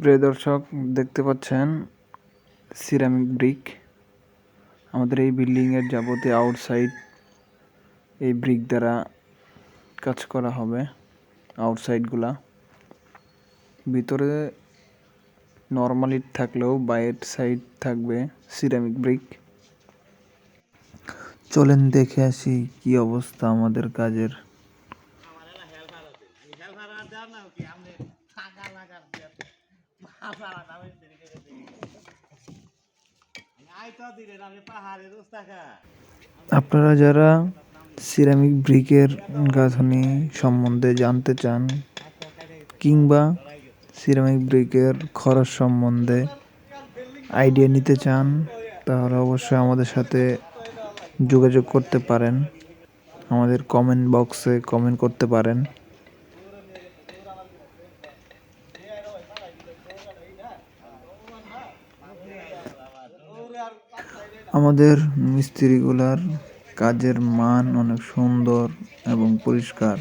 প্রিয় দর্শক, দেখতে পাচ্ছেন সিরামিক ব্রিক। আমাদের এই বিল্ডিংয়ের যাবতীয় আউটসাইড এই ব্রিক দ্বারা কাজ করা হবে। আউটসাইডগুলা ভিতরে নর্মাল ইট থাকলেও বাইরের সাইড থাকবে সিরামিক ব্রিক। চলেন দেখে আসি কি অবস্থা আমাদের কাজের। আপনারা যারা সিরামিক ব্রিকের গাঁথনি সম্বন্ধে জানতে চান কিংবা সিরামিক ব্রিকের খরচ সম্বন্ধে আইডিয়া নিতে চান, তাহলে অবশ্যই আমাদের সাথে যোগাযোগ করতে পারেন। আমাদের কমেন্ট বক্সে কমেন্ট করতে পারেন। আমাদের মিস্ত্রিগুলার কাজের মান অনেক সুন্দর এবং পরিষ্কার।